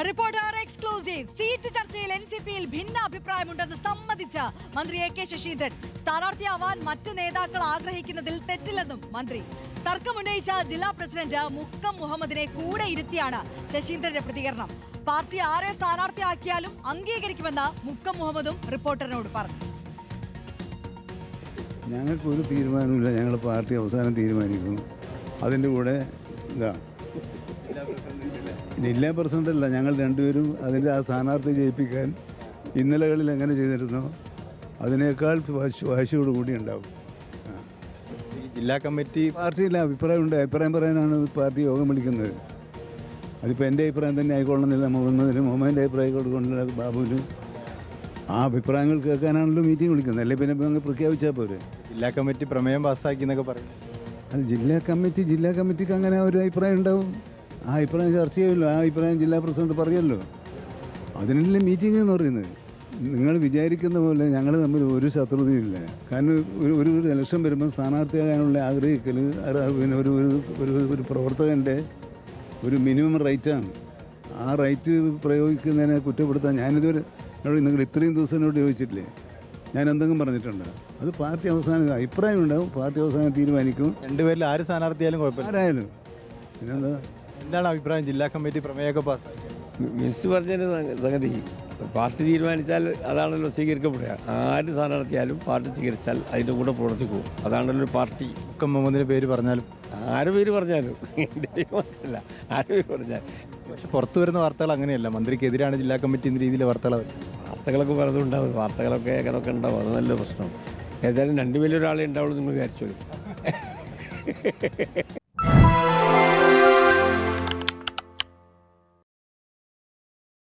Reporter exclusive. Seat ചർച്ചയിൽ എൻസിപിയിൽ ഭിന്നാഭിപ്രായമുണ്ടെന്ന് സമ്മതിച്ച മന്ത്രി A K Saseendran. സ്ഥാനാർത്ഥിയാവാൻ മറ്റു നേതാക്കൾ ആഗ്രഹിക്കുന്നതിൽ തെറ്റില്ലെന്നും മന്ത്രി. തർക്കമുന്നയിച്ച ജില്ലാ പ്രസിഡന്റ് മുക്കം മുഹമ്മദിനെ കൂടെ ഇരുത്തിയാണ് ശശീന്ദ്രന്റെ പ്രതികരണം. പാർട്ടി ആരെ സ്ഥാനാർത്ഥിയാക്കിയാലും അംഗീകരിക്കുമെന്ന് മുക്കം മുഹമ്മദും റിപ്പോർട്ടറിനോട് പറഞ്ഞു. ഞങ്ങൾക്കൊരു തീരുമാനമില്ല, ഞങ്ങൾ പാർട്ടി അവസാനം തീരുമാനിക്കും. അതിൻ്റെ കൂടെ ജില്ലാ പ്രസിഡന്റല്ല, ഞങ്ങൾ രണ്ടുപേരും അതിൻ്റെ ആ സ്ഥാനാർത്ഥി ജയിപ്പിക്കാൻ ഇന്നലകളിൽ എങ്ങനെ ചെയ്തിരുന്നോ അതിനേക്കാൾ വാശിയോടുകൂടി ഉണ്ടാവും. ജില്ലാ കമ്മിറ്റി പാർട്ടിയിലെ അഭിപ്രായം പറയാനാണ് പാർട്ടി യോഗം വിളിക്കുന്നത്. അതിപ്പോൾ എൻ്റെ അഭിപ്രായം തന്നെ ആയിക്കൊള്ളുന്നില്ല, മുഹമ്മദിൻ്റെ അഭിപ്രായം കൊടുക്കൊണ്ടില്ല, ബാബുവിന് ആ അഭിപ്രായങ്ങൾ കേൾക്കാനാണല്ലോ മീറ്റിംഗ് വിളിക്കുന്നത്. അല്ലെ പിന്നെ അങ്ങ് പ്രഖ്യാപിച്ചാൽ പോരെ. ജില്ലാ കമ്മിറ്റി പ്രമേയം പാസ്സാക്കി എന്നൊക്കെ പറയും. അത് ജില്ലാ കമ്മിറ്റിക്ക് അങ്ങനെ ഒരു അഭിപ്രായം ഉണ്ടാവും. ആ അഭിപ്രായം ചർച്ച ചെയ്യുമല്ലോ, ആ അഭിപ്രായം ജില്ലാ പ്രസിഡന്റ് പറയുമല്ലോ. അതിനല്ലേ മീറ്റിംഗ് എന്ന് പറയുന്നത്. നിങ്ങൾ വിചാരിക്കുന്ന പോലെ ഞങ്ങൾ തമ്മിൽ ഒരു ശത്രുതയില്ല. കാരണം ഒരു ഇലക്ഷൻ വരുമ്പോൾ സ്ഥാനാർത്ഥിയാകാനുള്ള ആഗ്രഹിക്കൽ പിന്നെ ഒരു പ്രവർത്തകൻ്റെ ഒരു മിനിമം റൈറ്റാണ്. ആ റൈറ്റ് പ്രയോഗിക്കുന്നതിനെ കുറ്റപ്പെടുത്താൻ ഞാനിതുവരെ നിങ്ങൾ ഇത്രയും ദിവസം എന്നോട് ചോദിച്ചിട്ടില്ലേ, ഞാൻ എന്തെങ്കിലും പറഞ്ഞിട്ടുണ്ടോ? അത് പാർട്ടി അവസാനം അഭിപ്രായം ഉണ്ടാവും, പാർട്ടി അവസാനം തീരുമാനിക്കും. രണ്ടുപേരിൽ ആര് സ്ഥാനാർത്ഥിയാലും കുഴപ്പമില്ല, ആരായാലും. പിന്നെന്താ, എന്താണ് അഭിപ്രായം? ജില്ലാ കമ്മിറ്റി പ്രമേയമൊക്കെ പാസ്സാക്കി. മിസ് പറഞ്ഞൊരു സംഗതി, പാർട്ടി തീരുമാനിച്ചാൽ അതാണല്ലോ സ്വീകരിക്കപ്പെടുക. ആര് സ്ഥാനാർത്ഥിയാലും പാർട്ടി സ്വീകരിച്ചാൽ അതിൻ്റെ കൂടെ പ്രവർത്തിക്കും. അതാണല്ലോ പാർട്ടി. മുക്കം മുഹമ്മദിൻ്റെ പേര് പറഞ്ഞാലും ആര് പേര് പറഞ്ഞാലും അല്ല, ആര് പേര് പറഞ്ഞാലും. പക്ഷെ പുറത്തു വരുന്ന വാർത്തകൾ അങ്ങനെയല്ല, മന്ത്രിക്കെതിരാണ് ജില്ലാ കമ്മിറ്റി എന്ന രീതിയിലെ വാർത്തകളൊക്കെ പലതും ഉണ്ടാവും. വാർത്തകളൊക്കെ അങ്ങനെയൊക്കെ ഉണ്ടാവും. അത് നല്ല പ്രശ്നം. ഏതായാലും രണ്ടുപേരും ഒരാളെ ഉണ്ടാവുള്ളൂ നിങ്ങൾ വിചാരിച്ചോളൂ.